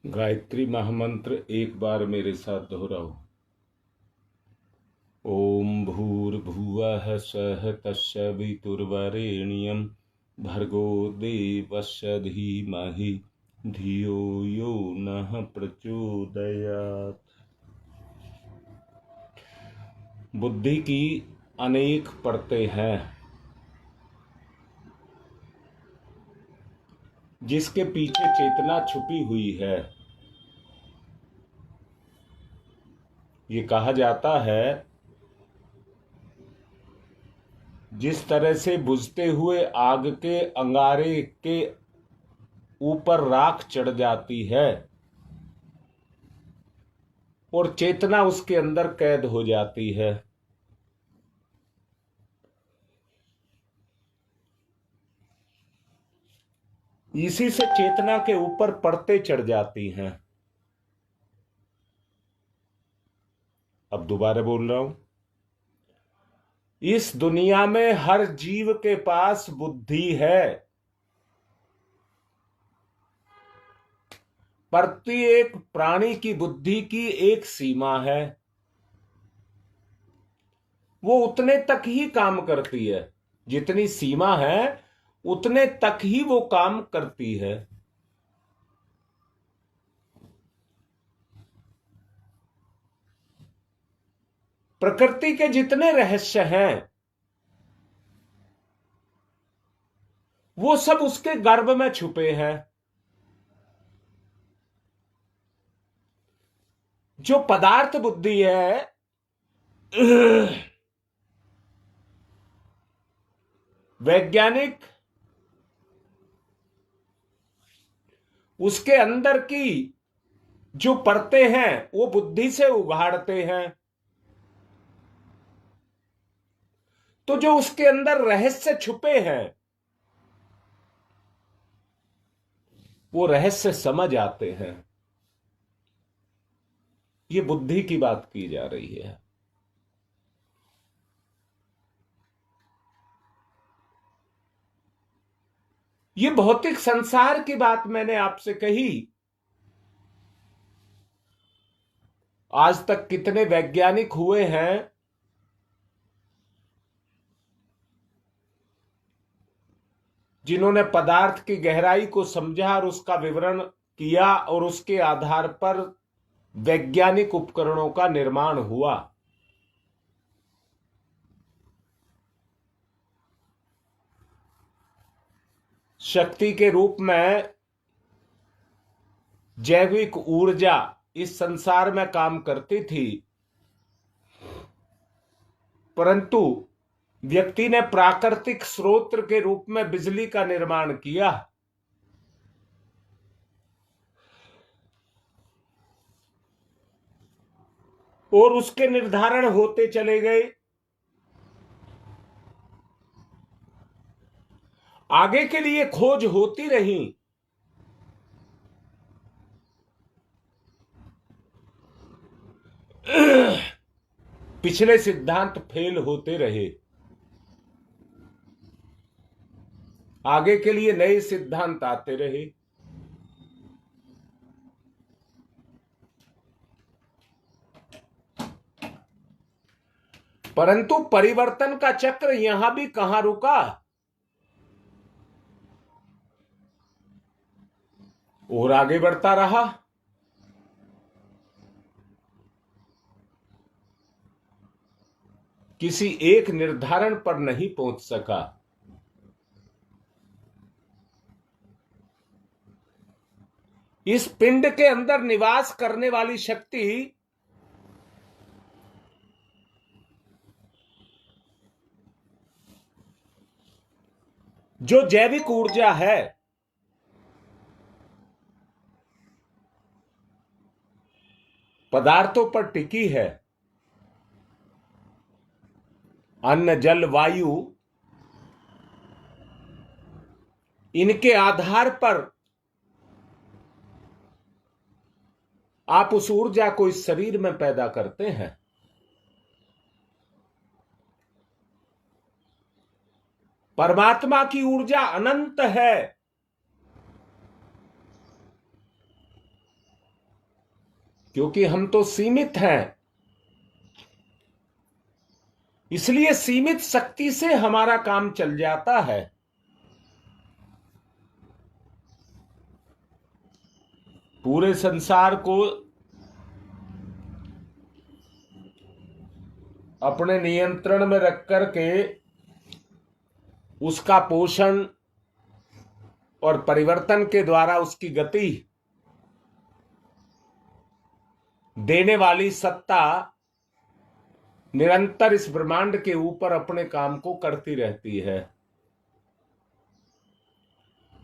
गायत्री महामंत्र एक बार मेरे साथ दोहराओ। ओम भूर्भुवः स्वः तत्सवितुर्वरेण्यं भर्गो देवस्य धीमहि धियो यो नः प्रचोदयात्। बुद्धि की अनेक परतें हैं, जिसके पीछे चेतना छुपी हुई है। ये कहा जाता है, जिस तरह से बुझते हुए आग के अंगारे के ऊपर राख चढ़ जाती है और चेतना उसके अंदर कैद हो जाती है, इसी से चेतना के ऊपर परतें चढ़ जाती हैं। अब दोबारा बोल रहा हूं, इस दुनिया में हर जीव के पास बुद्धि है। प्रत्येक प्राणी की बुद्धि की एक सीमा है, वो उतने तक ही काम करती है, जितनी सीमा है उतने तक ही वो काम करती है। प्रकृति के जितने रहस्य हैं वो सब उसके गर्भ में छुपे हैं। जो पदार्थ बुद्धि है वैज्ञानिक उसके अंदर की जो परतें हैं वो बुद्धि से उघाड़ते हैं, तो जो उसके अंदर रहस्य छुपे हैं वो रहस्य समझ आते हैं। ये बुद्धि की बात की जा रही है। ये भौतिक संसार की बात मैंने आपसे कही। आज तक कितने वैज्ञानिक हुए हैं जिन्होंने पदार्थ की गहराई को समझा और उसका विवरण किया और उसके आधार पर वैज्ञानिक उपकरणों का निर्माण हुआ। शक्ति के रूप में जैविक ऊर्जा इस संसार में काम करती थी, परंतु व्यक्ति ने प्राकृतिक स्रोत के रूप में बिजली का निर्माण किया। और उसके निर्धारण होते चले गए। आगे के लिए खोज होती रही। पिछले सिद्धांत फेल होते रहे। आगे के लिए नए सिद्धांत आते रहे। परंतु परिवर्तन का चक्र यहां भी कहां रुका और आगे बढ़ता रहा। किसी एक निर्धारण पर नहीं पहुंच सका। इस पिंड के अंदर निवास करने वाली शक्ति जो जैविक ऊर्जा है, पदार्थों पर टिकी है। अन्न, जल, वायु, इनके आधार पर आप उस ऊर्जा को इस शरीर में पैदा करते हैं। परमात्मा की ऊर्जा अनंत है। क्योंकि हम तो सीमित हैं, इसलिए सीमित शक्ति से हमारा काम चल जाता है। पूरे संसार को अपने नियंत्रण में रख करके उसका पोषण और परिवर्तन के द्वारा उसकी गति देने वाली सत्ता निरंतर इस ब्रह्मांड के ऊपर अपने काम को करती रहती है।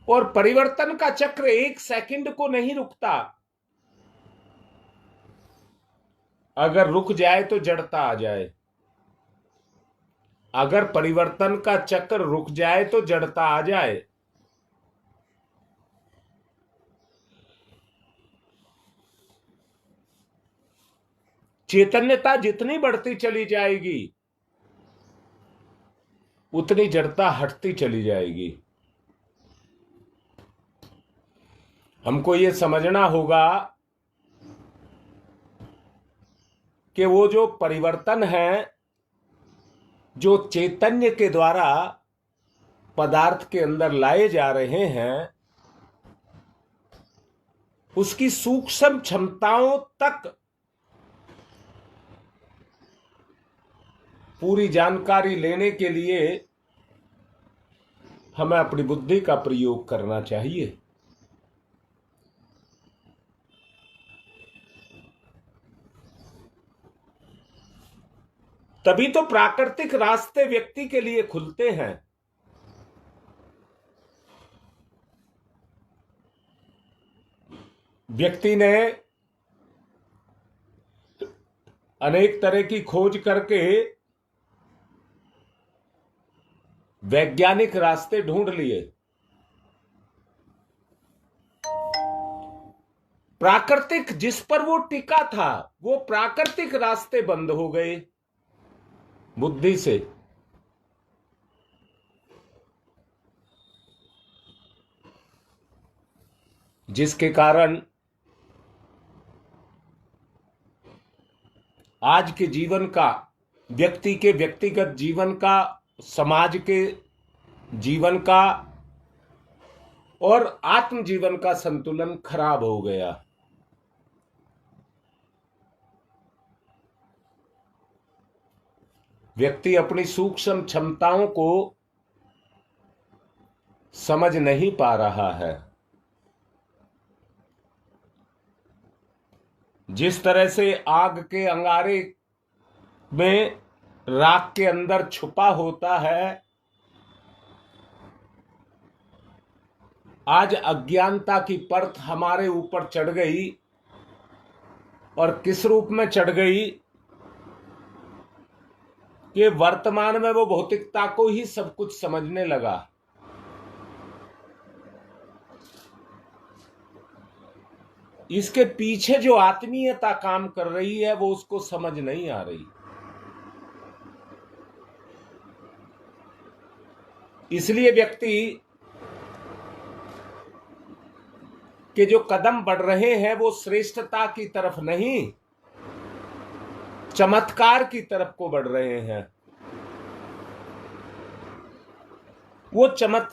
और परिवर्तन का चक्र एक सेकंड को नहीं रुकता। अगर रुक जाए तो जड़ता आ जाए, अगर परिवर्तन का चक्र रुक जाए तो जड़ता आ जाए। चैतन्यता जितनी बढ़ती चली जाएगी उतनी जड़ता हटती चली जाएगी। हमको ये समझना होगा कि वो जो परिवर्तन है जो चैतन्य के द्वारा पदार्थ के अंदर लाए जा रहे हैं, उसकी सूक्ष्म क्षमताओं तक पूरी जानकारी लेने के लिए हमें अपनी बुद्धि का प्रयोग करना चाहिए। तभी तो प्राकृतिक रास्ते व्यक्ति के लिए खुलते हैं। व्यक्ति ने अनेक तरह की खोज करके वैज्ञानिक रास्ते ढूंढ लिए। प्राकृतिक जिस पर वो टिका था वो प्राकृतिक रास्ते बंद हो गए बुद्धि से। जिसके कारण आज के जीवन का, व्यक्ति के व्यक्तिगत जीवन का, समाज के जीवन का और आत्म जीवन का संतुलन खराब हो गया। व्यक्ति अपनी सूक्ष्म क्षमताओं को समझ नहीं पा रहा है। जिस तरह से आग के अंगारे में राख के अंदर छुपा होता है, आज अज्ञानता की परत हमारे ऊपर चढ़ गई। और किस रूप में चढ़ गई कि वर्तमान में वो भौतिकता को ही सब कुछ समझने लगा। इसके पीछे जो आत्मीयता काम कर रही है वो उसको समझ नहीं आ रही। इसलिए व्यक्ति के जो कदम बढ़ रहे हैं वो श्रेष्ठता की तरफ नहीं, चमत्कार की तरफ को बढ़ रहे हैं। वो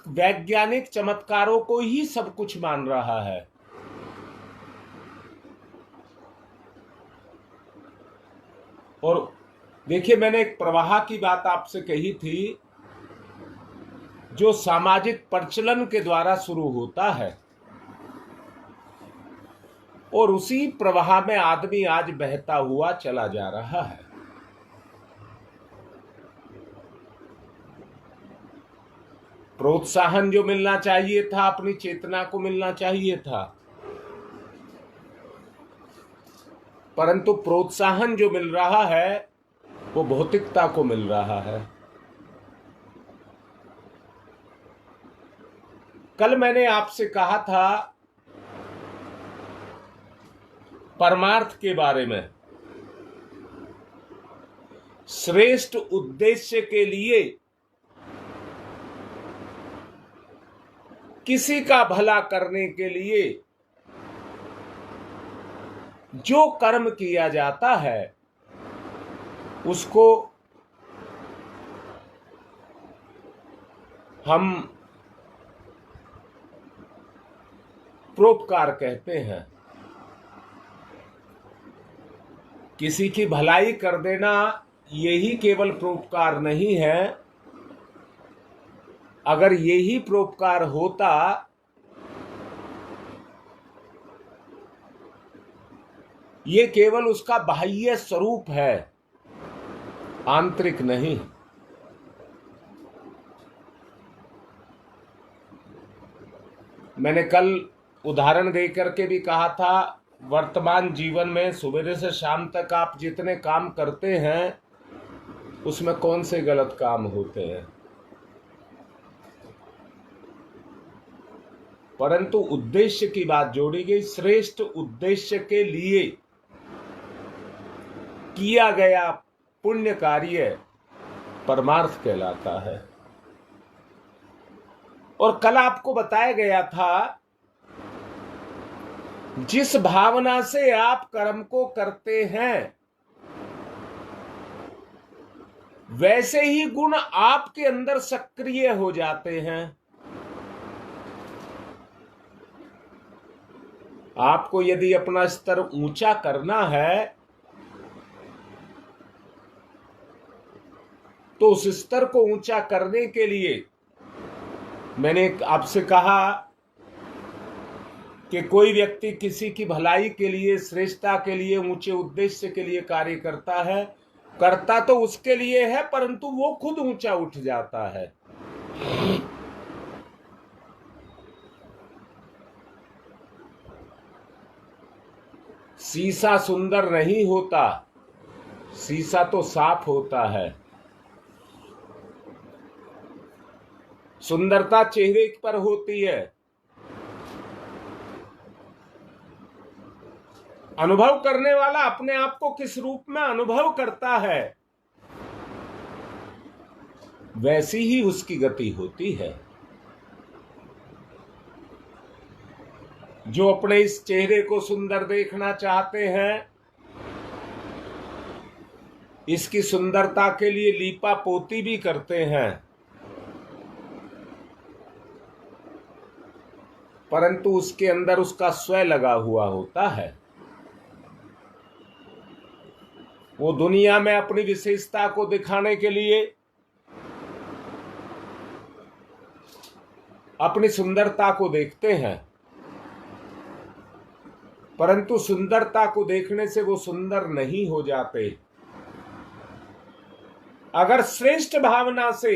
वैज्ञानिक चमत्कारों को ही सब कुछ मान रहा है। और देखिए, मैंने एक प्रवाह की बात आपसे कही थी जो सामाजिक प्रचलन के द्वारा शुरू होता है और उसी प्रवाह में आदमी आज बहता हुआ चला जा रहा है। प्रोत्साहन जो मिलना चाहिए था, अपनी चेतना को मिलना चाहिए था, परंतु प्रोत्साहन जो मिल रहा है वो भौतिकता को मिल रहा है। कल मैंने आपसे कहा था परमार्थ के बारे में। श्रेष्ठ उद्देश्य के लिए किसी का भला करने के लिए जो कर्म किया जाता है उसको हम परोपकार कहते हैं। किसी की भलाई कर देना यही केवल परोपकार नहीं है। अगर यही परोपकार होता ये केवल उसका बाह्य स्वरूप है, आंतरिक नहीं। मैंने कल उदाहरण देकर के भी कहा था, वर्तमान जीवन में सुबह से शाम तक आप जितने काम करते हैं उसमें कौन से गलत काम होते हैं, परंतु उद्देश्य की बात जोड़ी गई। श्रेष्ठ उद्देश्य के लिए किया गया पुण्य कार्य परमार्थ कहलाता है। और कल आपको बताया गया था, जिस भावना से आप कर्म को करते हैं वैसे ही गुण आपके अंदर सक्रिय हो जाते हैं। आपको यदि अपना स्तर ऊंचा करना है तो उस स्तर को ऊंचा करने के लिए मैंने आपसे कहा कि कोई व्यक्ति किसी की भलाई के लिए, श्रेष्ठता के लिए, ऊंचे उद्देश्य के लिए कार्य करता है, करता तो उसके लिए है परंतु वो खुद ऊंचा उठ जाता है। शीशा सुंदर नहीं होता, शीशा तो साफ होता है। सुंदरता चेहरे पर होती है, अनुभव करने वाला अपने आप को किस रूप में अनुभव करता है वैसी ही उसकी गति होती है। जो अपने इस चेहरे को सुंदर देखना चाहते हैं, इसकी सुंदरता के लिए लीपा पोती भी करते हैं, परंतु उसके अंदर उसका स्वयं लगा हुआ होता है। वो दुनिया में अपनी विशेषता को दिखाने के लिए, अपनी सुंदरता को देखते हैं, परंतु सुंदरता को देखने से वो सुंदर नहीं हो जाते। अगर श्रेष्ठ भावना से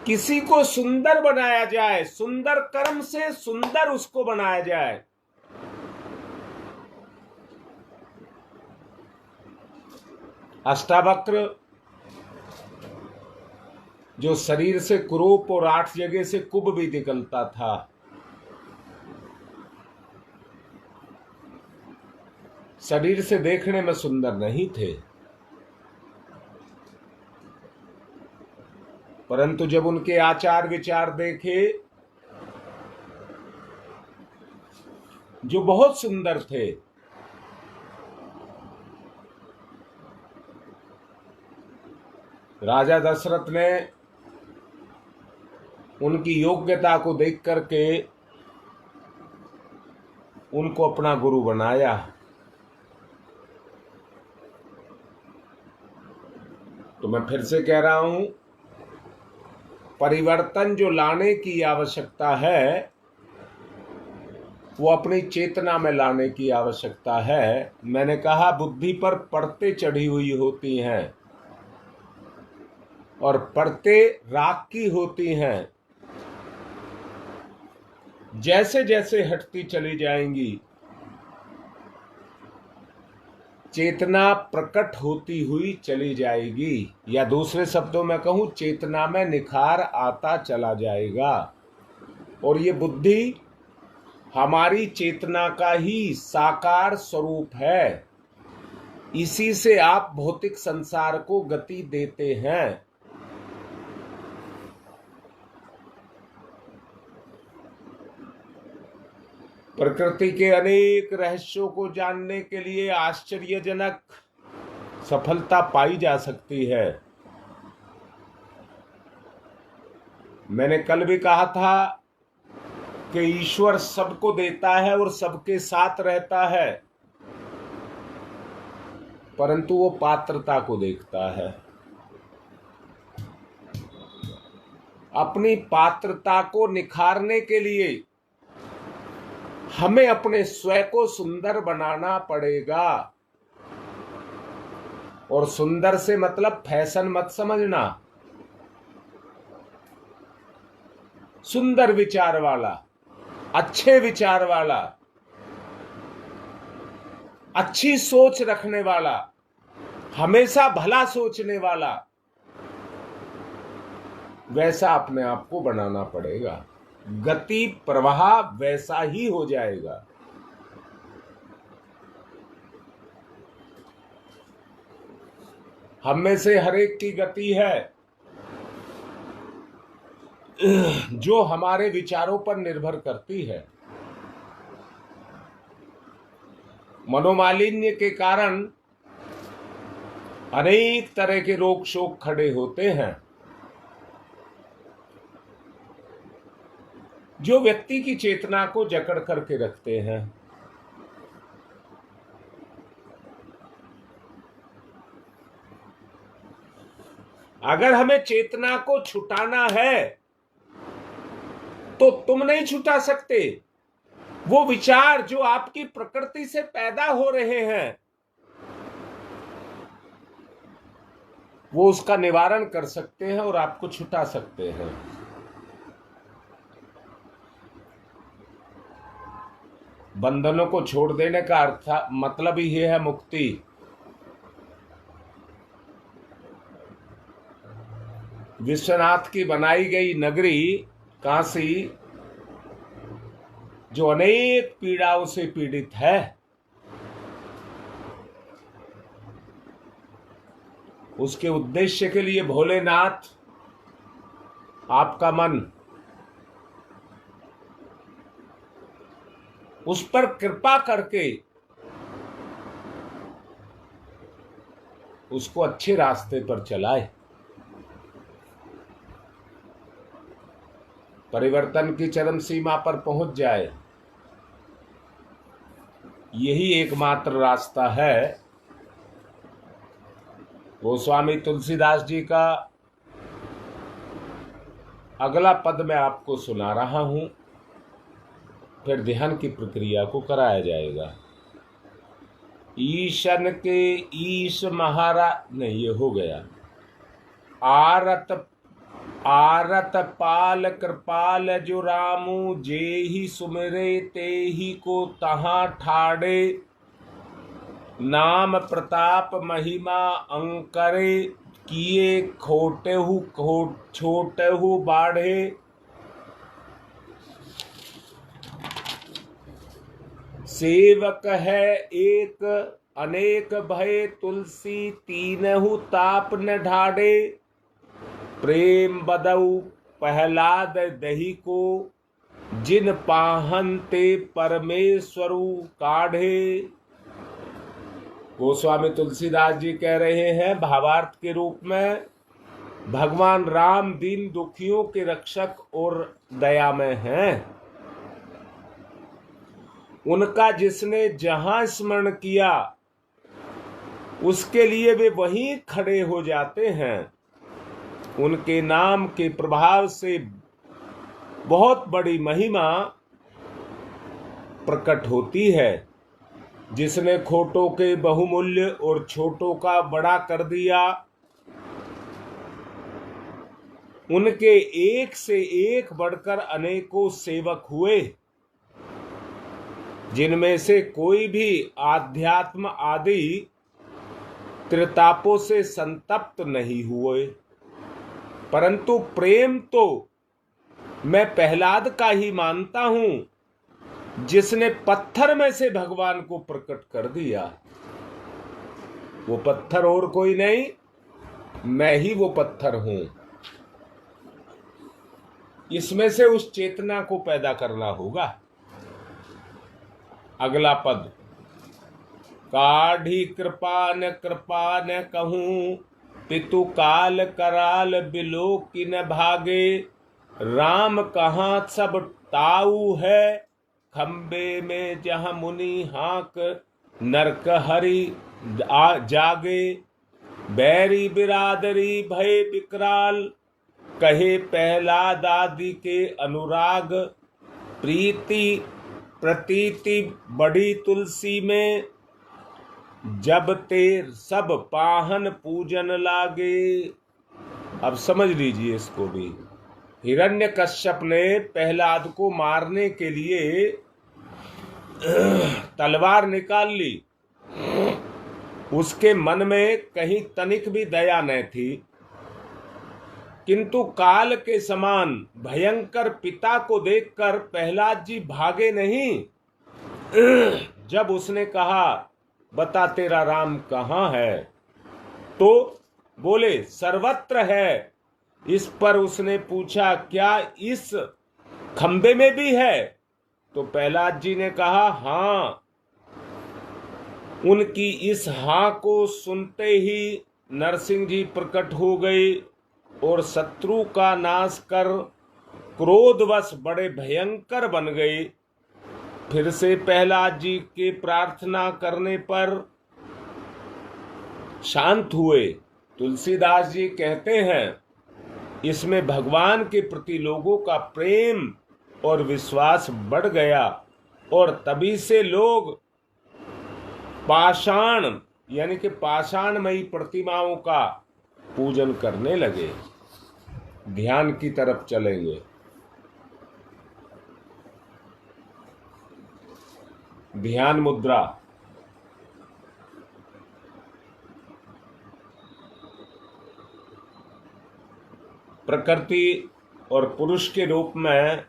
किसी को सुंदर बनाया जाए, सुंदर कर्म से सुंदर उसको बनाया जाए, अष्टावक्र जो शरीर से कुरूप और 8 जगह से कुब भी निकलता था, शरीर से देखने में सुंदर नहीं थे, परंतु जब उनके आचार विचार देखे जो बहुत सुंदर थे, राजा दशरथ ने उनकी योग्यता को देख करके उनको अपना गुरु बनाया। तो मैं फिर से कह रहा हूं, परिवर्तन जो लाने की आवश्यकता है वो अपनी चेतना में लाने की आवश्यकता है। मैंने कहा बुद्धि पर परतें चढ़ी हुई होती हैं और परतें राख की होती हैं। जैसे जैसे हटती चली जाएंगी चेतना प्रकट होती हुई चली जाएगी, या दूसरे शब्दों में कहूं चेतना में निखार आता चला जाएगा। और ये बुद्धि हमारी चेतना का ही साकार स्वरूप है। इसी से आप भौतिक संसार को गति देते हैं। प्रकृति के अनेक रहस्यों को जानने के लिए आश्चर्यजनक सफलता पाई जा सकती है। मैंने कल भी कहा था कि ईश्वर सबको देता है और सबके साथ रहता है, परंतु वो पात्रता को देखता है। अपनी पात्रता को निखारने के लिए हमें अपने स्वयं को सुंदर बनाना पड़ेगा। और सुंदर से मतलब फैशन मत समझना, सुंदर विचार वाला, अच्छे विचार वाला, अच्छी सोच रखने वाला, हमेशा भला सोचने वाला, वैसा अपने आप को बनाना पड़ेगा। गति प्रवाह वैसा ही हो जाएगा। हम में से हर एक की गति है जो हमारे विचारों पर निर्भर करती है। मनोमालिन्य के कारण अनेक तरह के रोग शोक खड़े होते हैं, जो व्यक्ति की चेतना को जकड़ करके रखते हैं। अगर हमें चेतना को छुटाना है तो तुम नहीं छुटा सकते। वो विचार जो आपकी प्रकृति से पैदा हो रहे हैं, वो उसका निवारण कर सकते हैं और आपको छुटा सकते हैं। बंधनों को छोड़ देने का अर्थ मतलब ही ये है मुक्ति। विश्वनाथ की बनाई गई नगरी काशी, जो अनेक पीड़ाओं से पीड़ित है, उसके उद्देश्य के लिए भोलेनाथ आपका मन उस पर कृपा करके उसको अच्छे रास्ते पर चलाए, परिवर्तन की चरम सीमा पर पहुंच जाए। यही एकमात्र रास्ता है। गोस्वामी तुलसीदास जी का अगला पद मैं आपको सुना रहा हूं, फिर ध्यान की प्रक्रिया को कराया जाएगा। ईशन के ईश महाराज, नहीं ये हो गया। आरत पाल कृपाल जो रामू, जे ही सुमिरे ते ही को तहां ठाड़े, नाम प्रताप महिमा अंकरे, किए खोटेहु छोटेहु बाढ़े। सेवक है एक अनेक भय, तुलसी तीनहु ताप न ढाड़े, प्रेम बदऊ प्रहलाद दही को, जिन पाहन ते परमेश्वरु काढ़े। गोस्वामी तुलसीदास जी कह रहे हैं भावार्थ के रूप में, भगवान राम दीन दुखियों के रक्षक और दयामय हैं। उनका जिसने जहां स्मरण किया उसके लिए वे वहीं खड़े हो जाते हैं। उनके नाम के प्रभाव से बहुत बड़ी महिमा प्रकट होती है। जिसने खोटों के बहुमूल्य और छोटों का बड़ा कर दिया, उनके एक से एक बढ़कर अनेकों सेवक हुए, जिनमें से कोई भी आध्यात्म आदि त्रितापों से संतप्त नहीं हुए। परंतु प्रेम तो मैं प्रहलाद का ही मानता हूं, जिसने पत्थर में से भगवान को प्रकट कर दिया। वो पत्थर और कोई नहीं, मैं ही वो पत्थर हूं। इसमें से उस चेतना को पैदा करना होगा। अगला पद, काढ़ी कृपा न कहूँ, पितु काल कराल बिलोकि न भागे, राम कहाँ सब ताऊ है, खम्बे में जहाँ मुनि हाक, नरक हरि जागे, बैरी बिरादरी भय विकराल, कहे पहला दादी के अनुराग, प्रीति प्रतीति बड़ी तुलसी में, जब ते सब पाहन पूजन लागे। अब समझ लीजिए इसको भी। हिरण्यकश्यप ने प्रहलाद को मारने के लिए तलवार निकाल ली। उसके मन में कहीं तनिक भी दया न थी, किंतु काल के समान भयंकर पिता को देखकर प्रहलाद जी भागे नहीं। जब उसने कहा, बता तेरा राम कहाँ है, तो बोले सर्वत्र है। इस पर उसने पूछा, क्या इस खंबे में भी है? तो प्रहलाद जी ने कहा, हाँ। उनकी इस हाँ को सुनते ही नरसिंह जी प्रकट हो गए और शत्रु का नाश कर क्रोधवश बड़े भयंकर बन गए। फिर से प्रहलाद जी के प्रार्थना करने पर शांत हुए। तुलसीदास जी कहते हैं, इसमें भगवान के प्रति लोगों का प्रेम और विश्वास बढ़ गया और तभी से लोग पाषाण यानी कि पाषाणमयी प्रतिमाओं का पूजन करने लगे। ध्यान की तरफ चलेंगे। ध्यान मुद्रा। प्रकृति और पुरुष के रूप में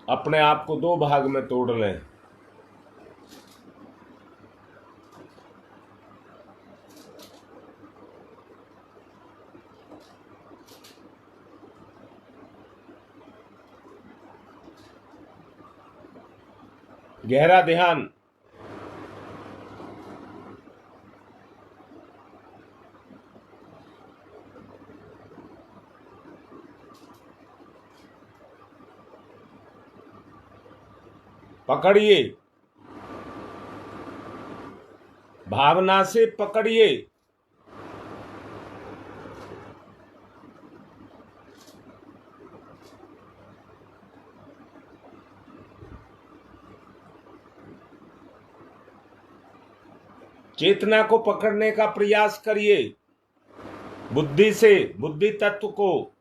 अपने आप को दो भाग में तोड़ लें। गहरा ध्यान। पकड़िए, भावना से पकड़िए। चेतना को पकड़ने का प्रयास करिए, बुद्धि से, बुद्धि तत्व को।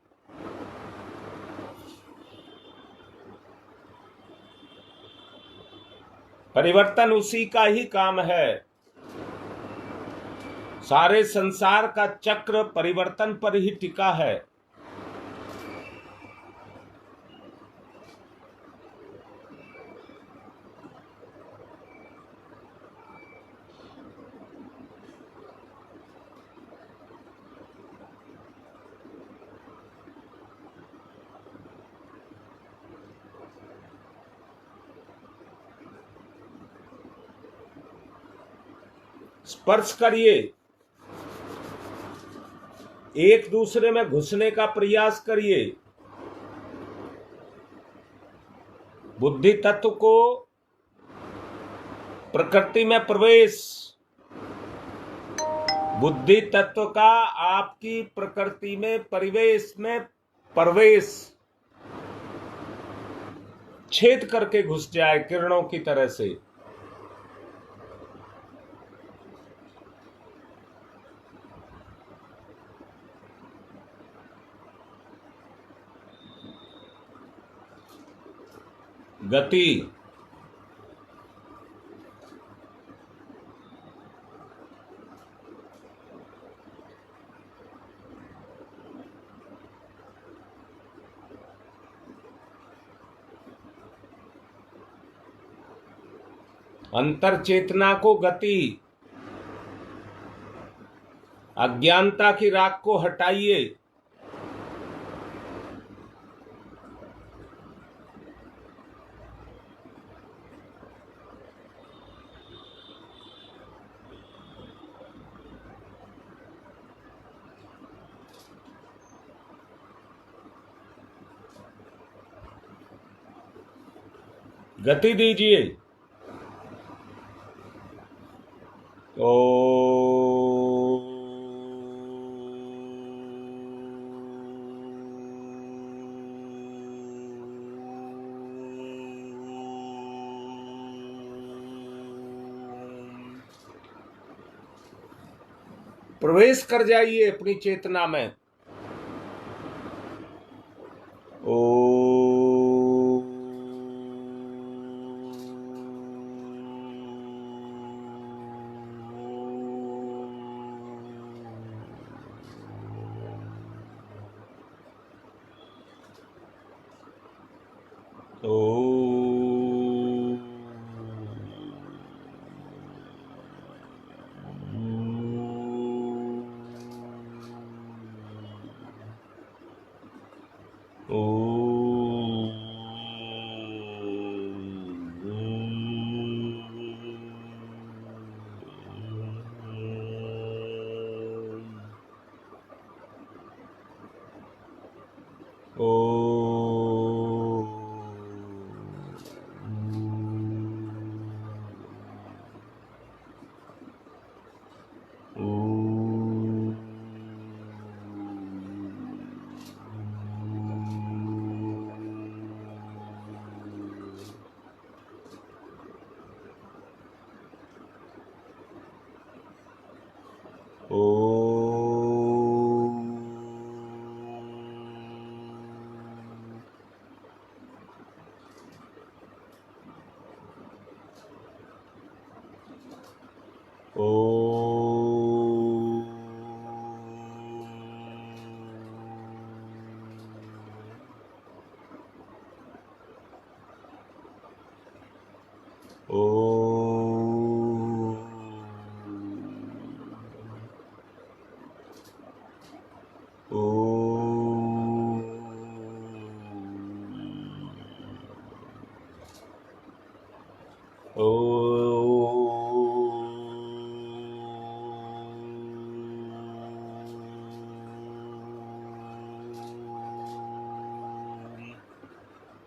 परिवर्तन उसी का ही काम है। सारे संसार का चक्र परिवर्तन पर ही टिका है। स्पर्श करिए, एक दूसरे में घुसने का प्रयास करिए। बुद्धि तत्व को प्रकृति में प्रवेश, बुद्धि तत्व का आपकी प्रकृति में परिवेश में प्रवेश छेद करके घुस जाए किरणों की तरह से। गति। अंतर चेतना को गति। अज्ञानता की राख को हटाइए। गति दीजिए। ओ प्रवेश कर जाइए अपनी चेतना में। ओ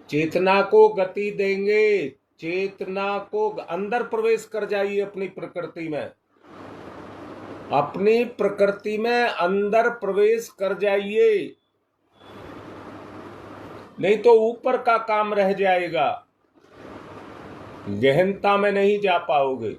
चेतना को गति देंगे। चेतना को अंदर प्रवेश कर जाइए अपनी प्रकृति में। अपनी प्रकृति में अंदर प्रवेश कर जाइए, नहीं तो ऊपर का काम रह जाएगा, गहनता में नहीं जा पाओगे।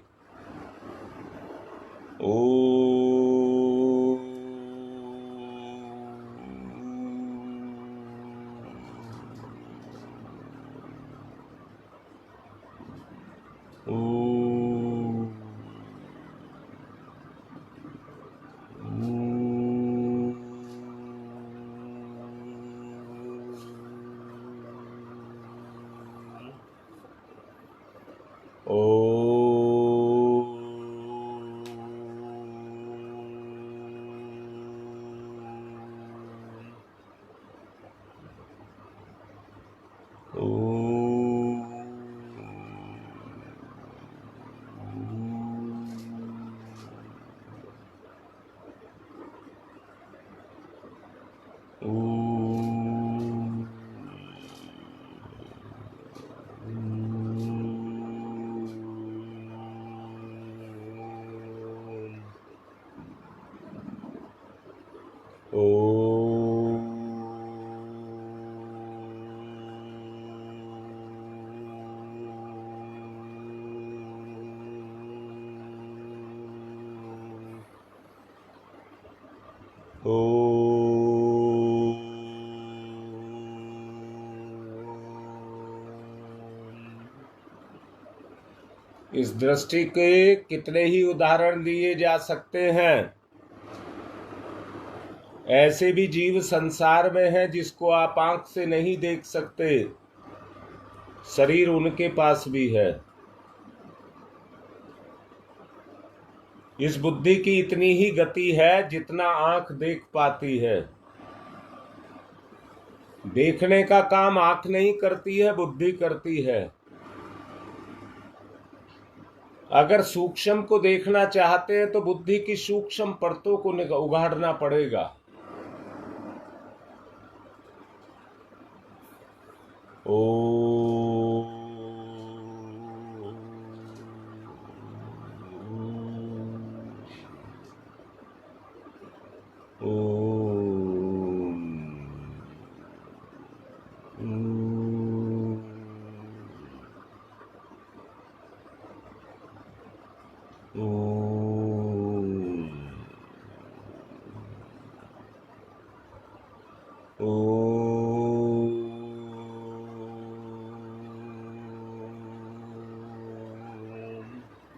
इस दृष्टि के कितने ही उदाहरण दिए जा सकते हैं। ऐसे भी जीव संसार में हैं जिसको आप आंख से नहीं देख सकते, शरीर उनके पास भी है। इस बुद्धि की इतनी ही गति है जितना आंख देख पाती है। देखने का काम आंख नहीं करती है, बुद्धि करती है। अगर सूक्ष्म को देखना चाहते हैं तो बुद्धि की सूक्ष्म परतों को उगाड़ना पड़ेगा। ओ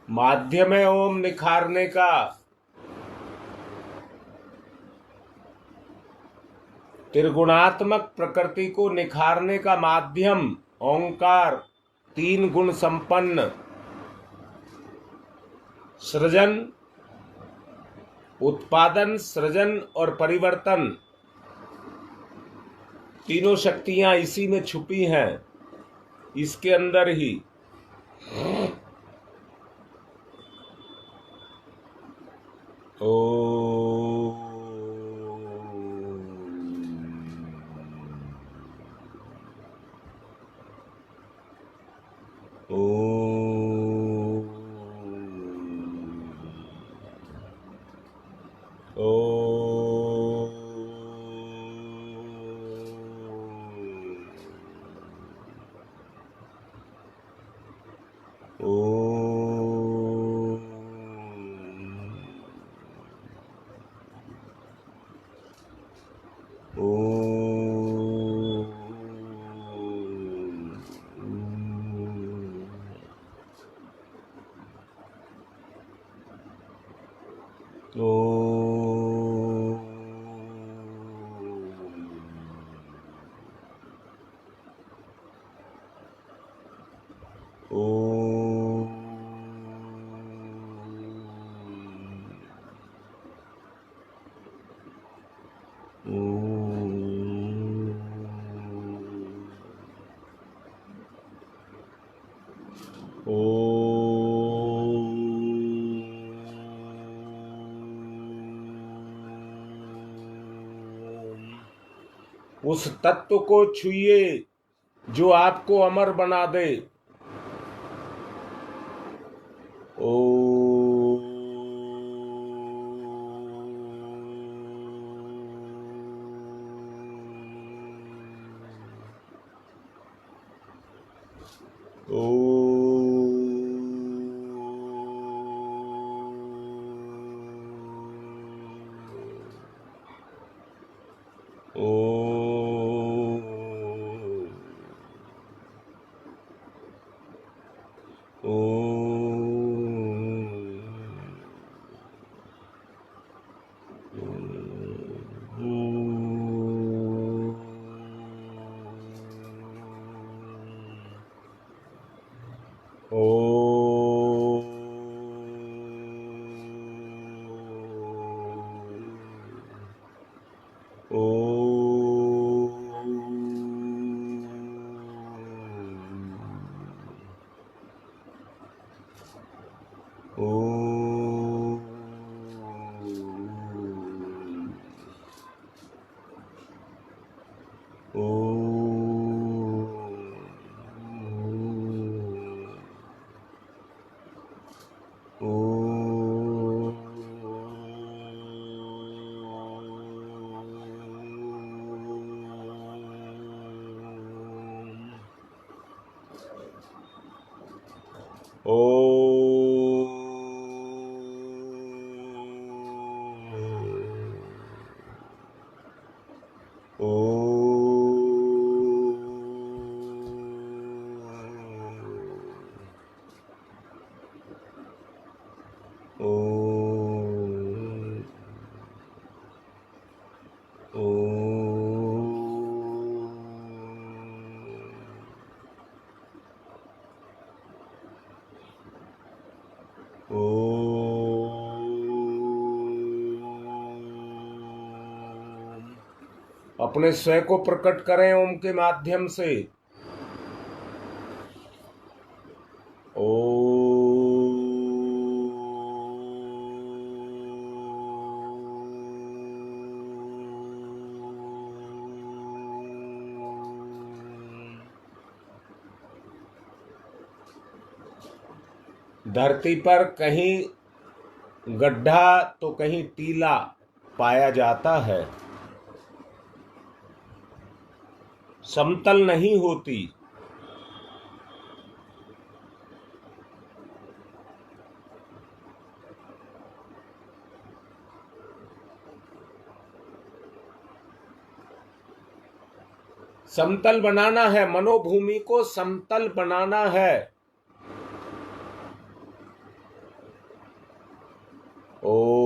माध्यम है ओम निखारने का। त्रिगुणात्मक प्रकृति को निखारने का माध्यम ओंकार, 3 गुण संपन्न, सृजन, उत्पादन, सृजन और परिवर्तन, तीनों शक्तियां इसी में छुपी हैं, इसके अंदर ही। ओ उस तत्व को छूइए जो आपको अमर बना दे। अपने स्वयं को प्रकट करें ओम के माध्यम से। धरती पर कहीं गड्ढा तो कहीं टीला पाया जाता है। समतल नहीं होती। समतल बनाना है, मनोभूमि को समतल बनाना है। ओ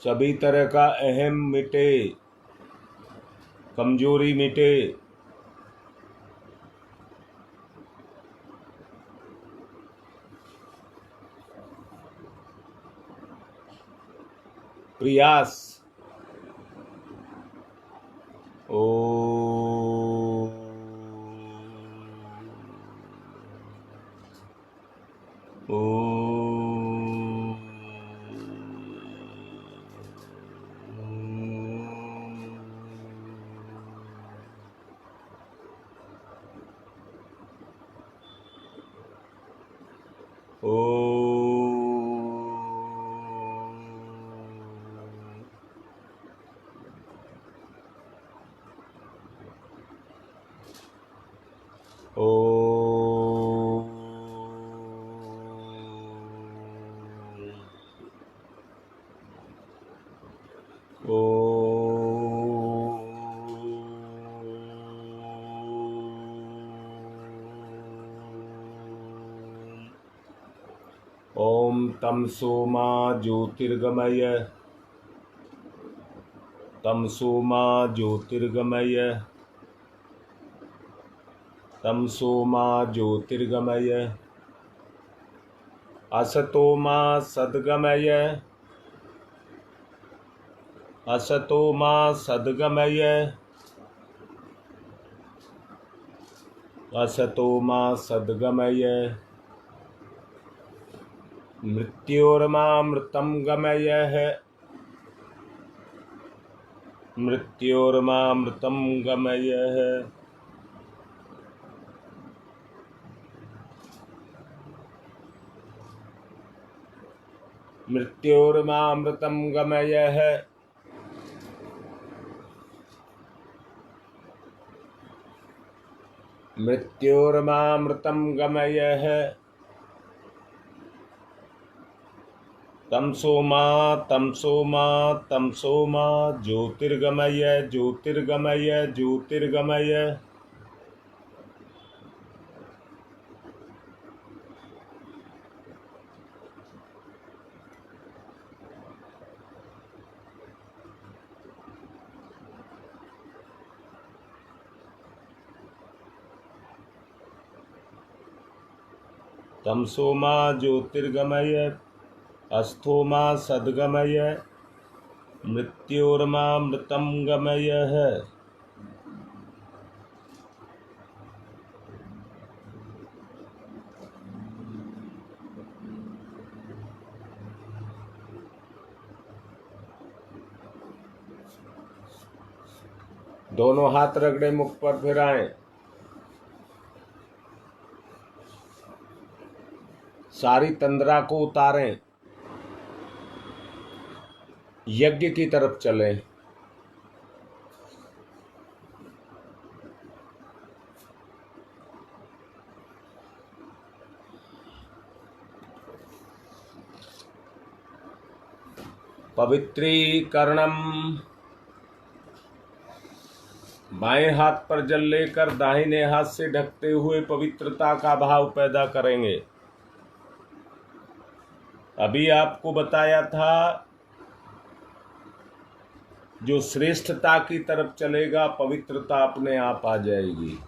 सभी तरह का अहम मिटे, कमजोरी मिटे। प्रयास। ओ ओम तमसो मा ज्योतिर्गमय, तमसो मा ज्योतिर्गमय, तमसो मा ज्योतिर्गमय। असतो मा सद्गमय, असतो मा सद्गमय, असतो मा सद्गमय। मृत्योर्मामृतं गमयः, मृत्योर्मामृतं गमयः। मृत्योर्मामृतं गमयः। मृत्योर्मामृतं गमयः। तमसो मा तमसो मा तमसो मा ज्योतिर्गमय, ज्योतिर्गमय, ज्योतिर्गमय। तमसो मा ज्योतिर्गमय, अस्थो मा सद्गमय, मृत्योर्मामृतं गमयः। दोनों हाथ रगड़े मुख पर फिराएं। सारी तंद्रा को उतारें, यज्ञ की तरफ चलें। पवित्रीकरणम बाएं हाथ पर जल लेकर दाहिने हाथ से ढकते हुए पवित्रता का भाव पैदा करेंगे। अभी आपको बताया था जो श्रेष्ठता की तरफ चलेगा पवित्रता अपने आप आ जाएगी।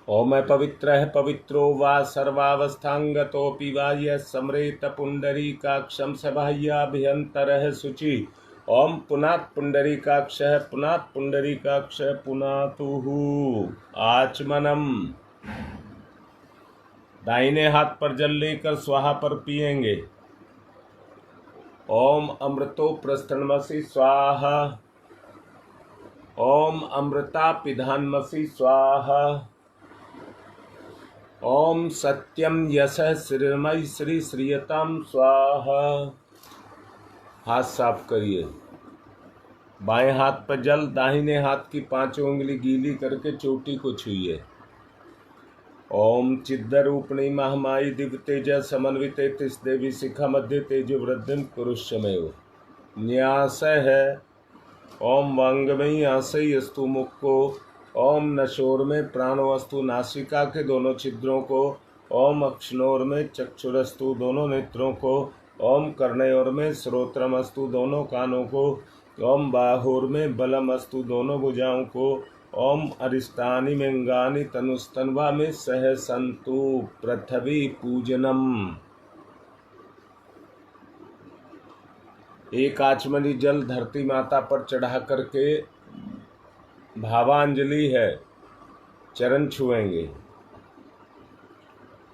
ओम पवित्र पवित्रो वा सर्वावस्थांगतोऽपि वा यः स्मरेत पुंडरीकाक्षं सबाह्याभ्यन्तरः शुचि। ओम पुनात् पुंडरीकाक्षः पुनात् पुंडरीकाक्षः पुनातुः आचमनम। दाहिने हाथ पर जल लेकर स्वाहा पर पिएंगे। ओम अमृतो प्रस्थनमसि स्वाहा। ओम अमृता पिधानमसि स्वाहा। ओम सत्यम यशः श्रीमय श्री श्रीयताम स्वाहा। हाथ साफ करिए। बाएं हाथ पर जल, दाहिने हाथ की 5 उंगली गीली करके चोटी को छुइए। ओम चिद्रूपिणी महामाई दिव्य तेज समन्विते तिस देवी शिखा मध्य तेज वृद्धिम कुरुष्यमेव। न्यास है। ओम वांगमयी आशय अस्तु मुख को। ओम नशोर में प्राणवस्तु नासिका के दोनों छिद्रों को। ओम अक्षनोर में चक्षुरस्तु दोनों नेत्रों को। ओम कर्णयोर में श्रोत्रमस्तु दोनों कानों को। ओम बाहुर में बलमस्तु दोनों भुजाओं को। ओम अरिष्टानि मेंगानि तनुस्तन्वा में सह संतु पृथ्वी पूजनम। एक आचमनी जल धरती माता पर चढ़ा करके भावांजलि है, चरण छुएंगे।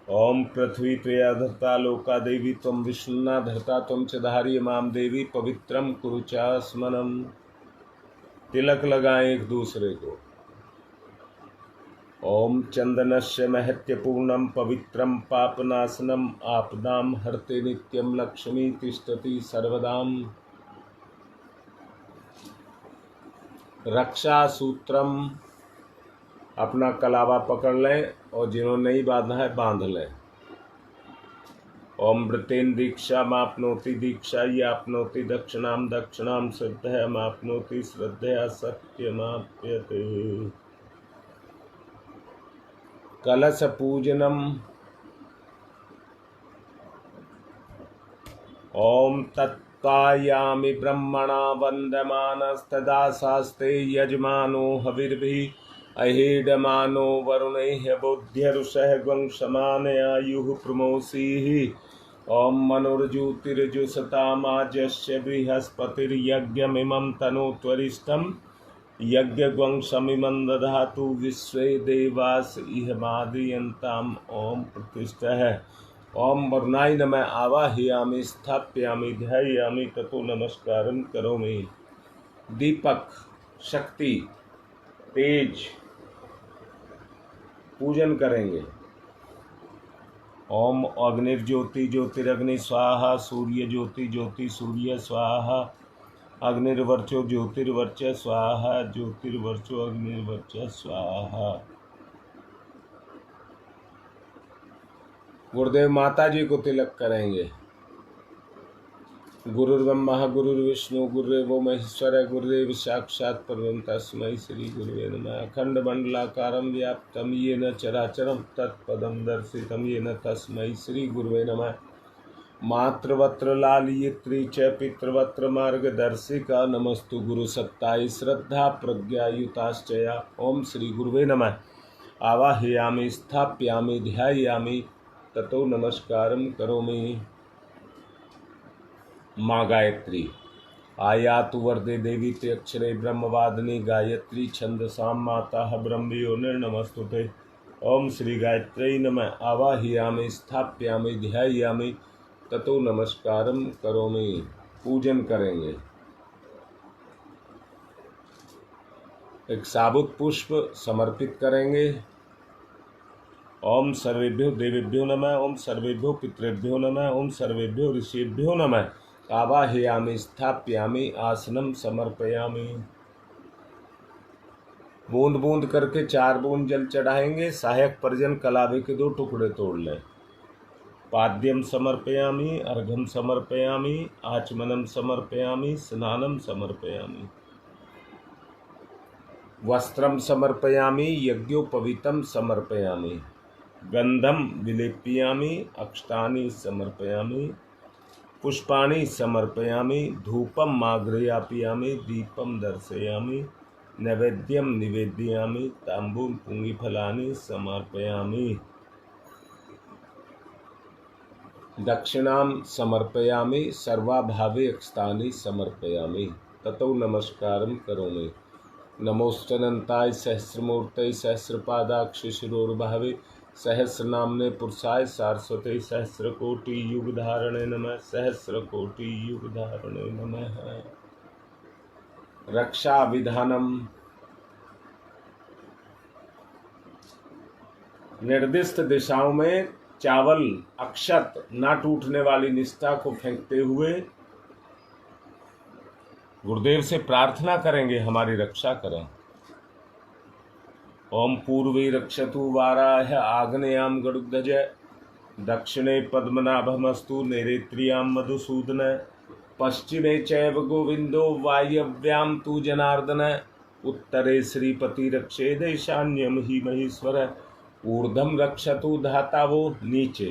ओम पृथ्वी त्वया धरता लोका देवी त्वं विष्णुना धरता त्वं च धारिय माम देवी पवित्रम कुरुचास्मनम। तिलक लगाएं एक दूसरे को। ओम चंदनस्य महत्यपूर्णम पवित्रम पापनाशनम आपदाम हरते नित्यम लक्ष्मी तिष्ठति सर्वदाम। रक्षा सूत्रम, अपना कलावा पकड़ लें और जिन्होंने नहीं बांधा है बांध लें। ओम वृतेन दीक्षा मापनोति दीक्षा ये आपनोति दक्षिणाम दक्षिणाम श्रद्धया मापनोति श्रद्धया सत्यमाप्यते। कलश पूजनम। ओम तत्त्वायामि ब्रह्मणा वन्दमानस्तदा शास्ते यजमानो हविर्भिः अहेडमानो वरुणैः बोध्यरुषः ग्वं समानयायुः प्रमोषीः। ओम मनुर्ज्योतिर्जुषतामाजस्य बृहस्पतिर्यज्ञमिमं तनोत्वरिष्ठम् यज्ञग्वं शमिमं दधातु विश्वे देवास इहमादयन्ताम्। ओम प्रतिष्ठः। ओम वरुणाय नमः आवाहयामि स्थापयामि ध्यायामि ततो नमस्कारं करोमि। दीपक, शक्ति, तेज पूजन करेंगे। ओम अग्निर्ज्योति ज्योतिरग्नि स्वाहा। सूर्य ज्योति ज्योति सूर्य स्वाहा। अग्निर्वर्चो ज्योतिर्वर्च स्वाहा। ज्योतिर्वर्चो अग्निर्वर्च स्वाहा। गुरुदेव माता जी को तिलक करेंगे। गुरुर्ब्रह्मा गुरुर्विष्णु गुरुदेवो महेश्वर गुरुदेव साक्षात् परब्रह्म तस्मै श्री गुरुवे नमः। अखंड मंडलाकारं व्याप्तं येन चराचरं तत्पदं दर्शितं येन तस्मै श्री गुरुवे नमः। मातृवत्र लालयित्री च पितृवत्र मार्गदर्शिका नमस्तु गुरुसत्ताय श्रद्धा प्रज्ञायुताश्चया। ओम श्री गुरुवे नमः। आवाहयामि स्थापयामि ध्यायामि ततो नमस्कारं करोमि। माँ गायत्री। आयातु वरदे देवी ते अक्षरे ब्रह्मवादिनी गायत्री छंदसां माता ब्रह्मयो निर्नमस्तुते। ओम श्री गायत्री नमः। आवाहयामि स्थापयामि ध्यायामि ततो नमस्कारं करोमि। पूजन करेंगे। एक साबुत पुष्प समर्पित करेंगे। ओम सर्वेभ्यो देवेभ्यो नमः। ओम सर्वेभ्यो पितृभ्यो नमः। ओम सर्वेभ्यो ऋषिभ्यो नमः। आवाहयामि स्थापयामि आसनम समर्पयामि। बूंद बूंद करके 4 बूंद जल चढ़ाएंगे। सहायक परिजन कलावे के 2 टुकड़े तोड़ लें। पाद्यम समर्पयामि, अर्घम समर्पयामि, आचमनम समर्पयामि, स्नानम समर्पयामि, वस्त्रम समर्पयामि, यज्ञोपवीतम समर्पयामि, गंधम विलेपयामि, अक्षतानि समर्पयामि, पुष्पाणि समर्पयामि, धूपम माघ्रयापयामि, दीपम दर्शयामि, नैवेद्यम निवेदयामि, तांबूल पुंगिफलानि समर्पयामि, दक्षिणां समर्पयामि, सर्वाभावे अक्षतानि समर्पयामि। ततो नमस्कारं करोमि। नमोस्तनन्ताय सहस्रमूर्तये सहस्रपादाक्ष शिरोर्भावे सहस्रनाम्ने पुरुषाय सारस्वते सहस्रकोटि युगधारणे नमः। सहस्रकोटि युगधारणे नमः। रक्षा विधानम। निर्दिष्ट दिशाओं में चावल अक्षत ना टूटने वाली निष्ठा को फेंकते हुए गुरुदेव से प्रार्थना करेंगे हमारी रक्षा करें। ओम पूर्वे रक्षतु वाराह आग्नेयाम गरुड़ध्वज दक्षिणे पद्मनाभमस्तु नैऋत्यां मधुसूदन पश्चिमे चैव गोविंदो वायव्यां तु जनार्दन उत्तरे श्रीपति रक्षेद ईशान्यं हि महेश्वर ऊर्ध्वं रक्षतु धातावो नीचे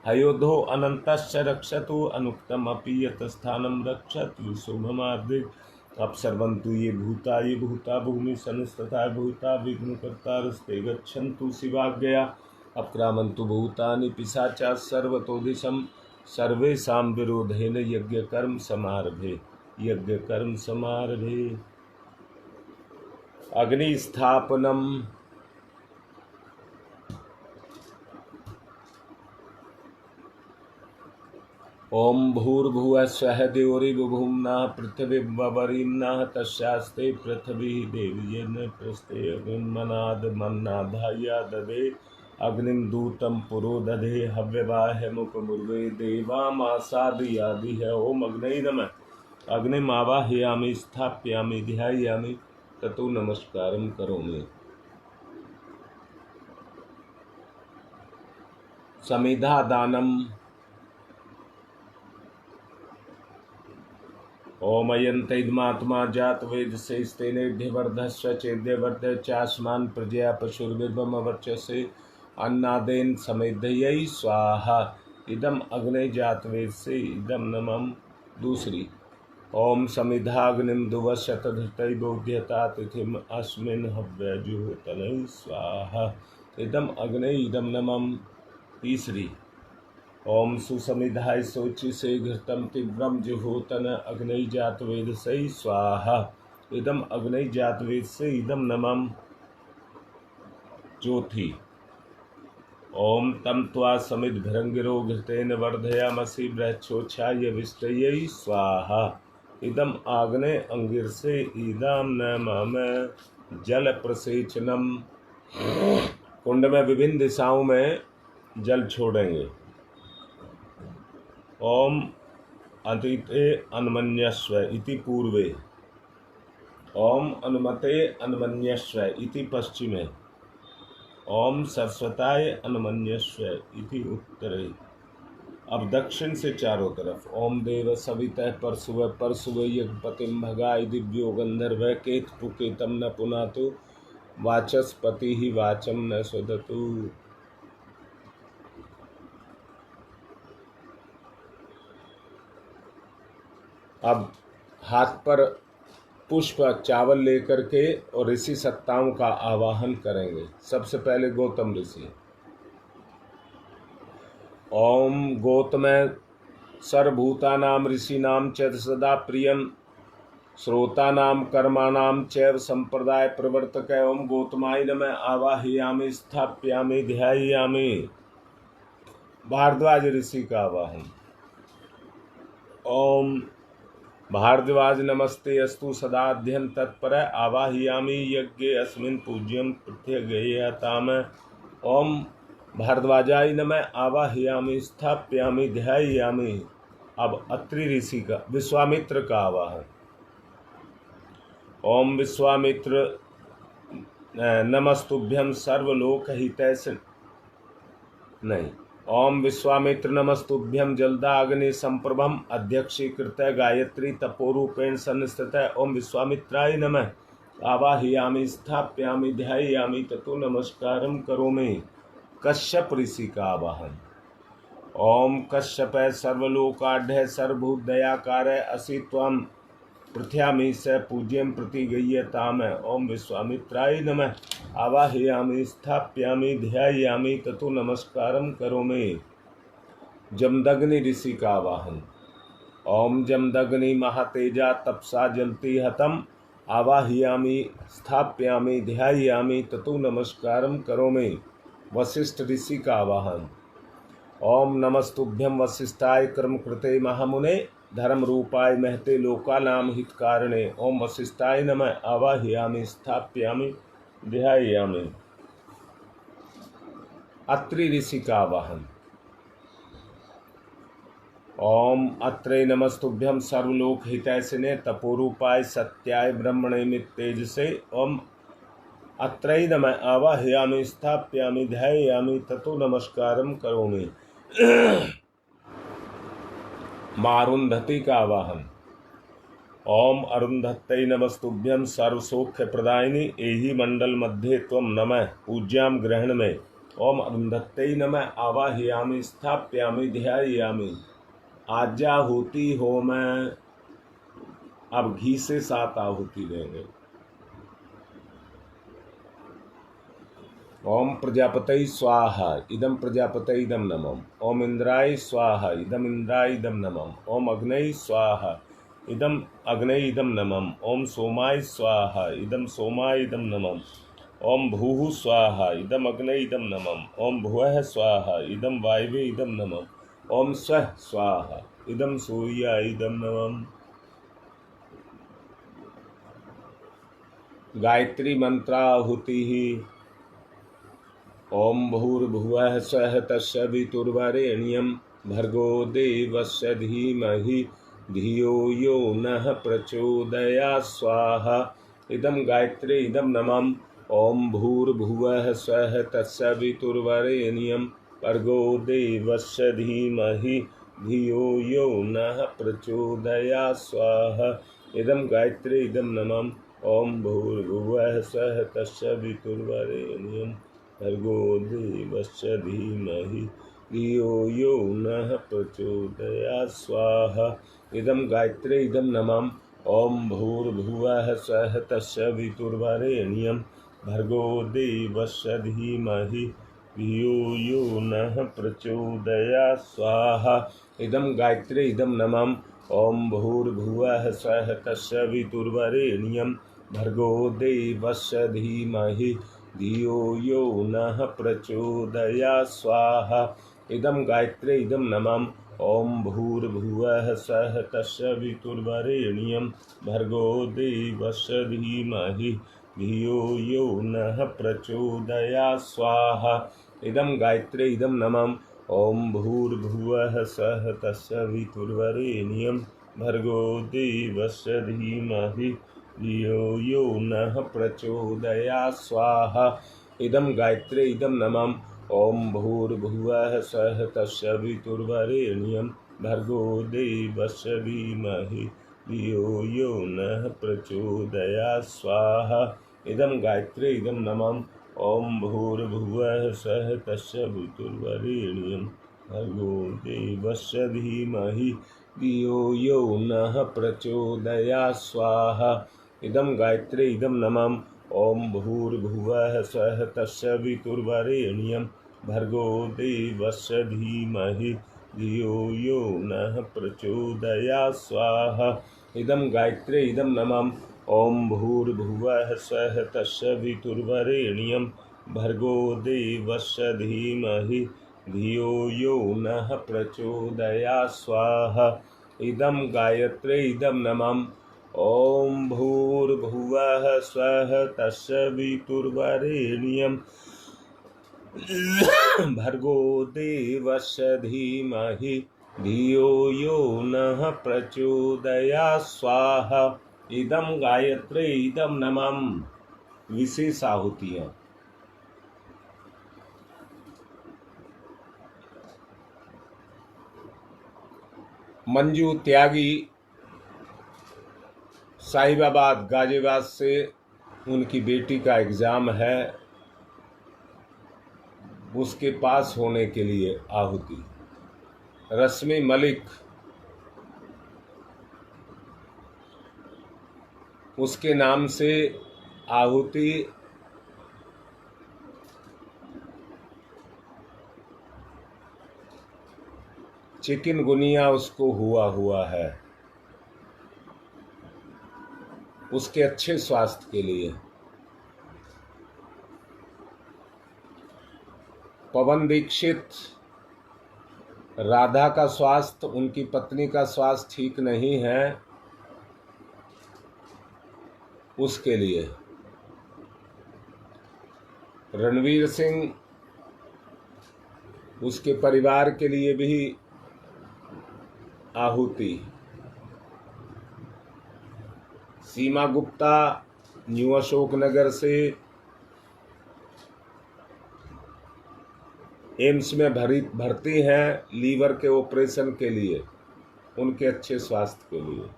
हयोधो अनन्तश्च रक्षतु अनुक्तम अपि यतस्थानं रक्षतु शुभमार्गे अपसर्वन्तु ये भूता भूमि संस्तथा भूता विघ्नकर्तारस्ते गच्छन्तु शिवाज्ञया अपक्रामन्तु भूतानि पिशाचा सर्वतो दिशं सर्वेषां विरोधेन यज्ञकर्म समारभे। अग्निस्थापनम। ओम भूर्भुवः स्वः द्यौरिवभूम्नः पृथिवीवरीम्नः तस्यास्ते पृथिवी देव्येन प्रस्थे अग्निमनाद मन्नाधाया ददे अग्निं दूतं पुरो दधे हव्यवाहमुपमुर्वे देवामासादयादिह। ओम अग्नये नमः। अग्निमावाहयामि स्थापयामि ध्यायामि ततो नमस्कारं करोमि। समिधा दानम। ओम अयंतैद्मात्मा जात वेद से स्तेनेभ्यवर्धस्व चेद्यवर्ध चास्मान प्रजया पशुर्विभम वर्चसे अन्नादेन समेधयै स्वाहा। इदम अग्ने जात वेद से इदम नमम। दूसरी ओम समिधाग्निम दुवशतधृतै बोध्यता तिथिम अस्मिन् हव्यजुहोतनै स्वाहा। इदम अग्ने इदम नमम। तीसरी ओम सुसमिधाय शोचि से घृतम तीव्रम जुहोतन अग्नि जात वेद से स्वाहा। इदम अग्नि जात वेद से इदम नमम। चौथी ओम तम त्वा समिध भृंगिरो घृतेन वर्धयामसि बृहच्छोच्छाय विष्टयै स्वाहा। इदम आग्ने अंगिर से इदम नमम। जल प्रसेचनम। कुंड में विभिन्न दिशाओं में जल छोड़ेंगे। ओम अतिते अन्मन्यस्व इति पूर्वे। ओम अनुमते अन्मन्यस्व इति पश्चिमे। ओम सरस्वताय अन्मन्यस्व इति उत्तरे। अब दक्षिण से चारों तरफ। ओम देव सवितः परशुव यज्ञपतिम भगाय दिव्यो गंधर्व केत पुकेतम न पुनातु वाचस्पति ही वाचम न स्वदतु। अब हाथ पर पुष्प चावल लेकर के और ऋषि सत्ताओं का आवाहन करेंगे। सबसे पहले गौतम ऋषि। ओम गौतम सर्वभूतानां ऋषीणां च सदा प्रियं श्रोतानां कर्माणां चैव संप्रदाय प्रवर्तक। ओम गौतमाय नमः। आवाहयामि स्थापयामि ध्यायामि। भारद्वाज ऋषि का आवाहन। ओम भारद्वाज नमस्ते अस्तु सदाध्यन तत्पर आवाहयामि यज्ञे अस्मिन् पूज्यं पृथ्व्यगेयताम। ओम भारद्वाजाय नमः। आवाहयामि स्थापयामि ध्यायामि। अब अत्रि ऋषि का विश्वामित्र का आवाहन। ओम विश्वामित्र नमस्तुभ्यं सर्वलोकहितैष नहीं ओम विश्वामित्र नमस्तुभ्यं जलदाग्नि संप्रभम अध्यक्षीकृत गायत्री तपोरूपेण संस्थित। ओम विश्वामित्राय नमः। आवाहयामि स्थापयामि ध्यायामि ततो नमस्कारं करोमि। कश्यप ऋषि का आवाहन। ओम कश्यप सर्वलोकाढ्य सर्वभूत दयाकार असि त्वं पृथ्यामि स पूज्यं प्रतिगय्यताम। ओम विश्वामित्राय नमः। आवाहयामि स्थापयामि ध्यायामि ततो नमस्कारं करोमि। जमदग्नि ऋषि का आवाहन। ओम जमदग्नि महातेजा तपसा जलति हतम। आवाहयामि स्थापयामि ध्यायामि ततो नमस्कारं करोमि। वशिष्ठ ऋषि का आवाहन। ओम नमस्तुभ्यं वसिष्ठाय कर्मकृते महामुने धर्म रूपाय महते लोकानाम हितकारणे। ओम वसिष्ठाय नमः। आवाहयामि स्थापयामि ध्यायामि। अत्रि ऋषि का आवाहन। ओम अत्रे नमस्तुभ्यं सर्वलोक हितैषिणे तपोरूपाय सत्याय ब्रह्मणे मित्तेजसे। ओम अत्रै नमः। आवाहयामि स्थापयामि ध्यायामि ततो नमस्कारं करोमि। मारुंधति का आवाहन। ओम अरुंधत्यै नमस्तुभ्यं सर्वसौख्य प्रदायिनी एहि मंडल मध्ये त्वं नमः पूज्याम ग्रहण में। ओम अरुंधत्यै नमः। आवाहयामि स्थापयामि ध्यायामि। आहुति होम। अब घी से 7 आहुति देंगे। ओम प्रजापतये स्वाहा इदम प्रजापतये इदम नमः। ओम इंद्राय स्वाहा इदम इंद्राय इदम नमः। ओम अग्नये स्वाहा इदम अग्नये इदम नमः। ओम सोमाय स्वाहा इदम सोमाय इदम नमः। ओम भूः स्वाहा इदम अग्नये इदम नमः। ओम भुवः स्वाहा इदम वायवे इदम नमः। ओम स्वः स्वाहा इदम सूर्याय इदम नमः। गायत्री मंत्राहुति। ओम भूर्भुवः स्वः तस्य वितुर्वरेण्यं भर्गो देवस्य धीमहि धियो यो नः प्रचोदयात् स्वाहा। इदं गायत्री इदं नमः। ओम भूर्भुवः स्वः तस्य वितुर्वरेण्यं भर्गो देवस्य धीमहि धियो यो नः प्रचोदयात् स्वाहा। इदं गायत्री इदं नमः। ओम भूर्भुवः स्वः तस्य वितुर्वरेण्यं भर्गो देवस्य धीमहि धियो यो नः प्रचोदयात् स्वाहा। इदं गायत्री इदं नमः। ओम भूर्भुवः स्वः तस्य वितुर्वरेण्यं भर्गो देवस्य धीमहि धियो यो नः प्रचोदयात् स्वाहा। इदं गायत्री इदं नमः। ओम भूर्भुवः स्वः तस्य वितुर्वरेण्यं भर्गो देवस्य धीमहि धियो यो नः प्रचोदयात् स्वाहा। इदं गायत्री इदं नमः। ओम भूर्भुवः स्वः तस्य वितुर्वरेण्यं भर्गो देवस्य धीमहि धियो यो नः प्रचोदयात् स्वाहा। इदं गायत्री इदं नमः। ओम भूर्भुवः स्वः तस्य वितुर्वरेण्यं भर्गो देवस्य धीमहि धियो यो नः प्रचोदयात् स्वाहा। इदं गायत्री इदं नमः। ओम भूर्भुवः स्वः तस्य वितुर्वरेण्यं भर्गो देवस्य धीमहि धियो यो नः प्रचोदयात् स्वाहा। इदं गायत्री इदं नमः। ओम भूर्भुवः स्वः तस्य वितुर्वरेण्यं भर्गो देवस्य धीमहि धियो यो नः प्रचोदयात् स्वाहा। इदं गायत्री इदं नमः। ओम भूर्भुवः स्वः तस्य वितुर्वरेण्यं भर्गो देवस्य धीमहि धियो यो नः प्रचोदयात् स्वाहा। इदं गायत्री इदं नमः। ओम भूर्भुवः स्वः तस्य वितुर्वरेण्यं भर्गो देवस्य धीमहि धियो यो नः प्रचोदयात् स्वाहा। इदं गायत्री इदं नमः। ओम भूर्भुवः स्वः तस्य वितुर्वरेण्यं भर्गो देवस्य धीमहि धियो यो नः प्रचोदयात् स्वाहा। इदं गायत्री इदं नमः। विशेष आहुतियाँ। मंजू त्यागी साहिबाबाद गाजियाबाद से उनकी बेटी का एग्ज़ाम है, उसके पास होने के लिए आहुति। रश्मि मलिक, उसके नाम से आहुति। चिकनगुनिया उसको हुआ है, उसके अच्छे स्वास्थ्य के लिए। पवन दीक्षित, राधा का स्वास्थ्य, उनकी पत्नी का स्वास्थ्य ठीक नहीं है, उसके लिए। रणवीर सिंह, उसके परिवार के लिए भी आहुति। सीमा गुप्ता न्यू अशोकनगर से एम्स में भर्ती हैं लीवर के ऑपरेशन के लिए, उनके अच्छे स्वास्थ्य के लिए।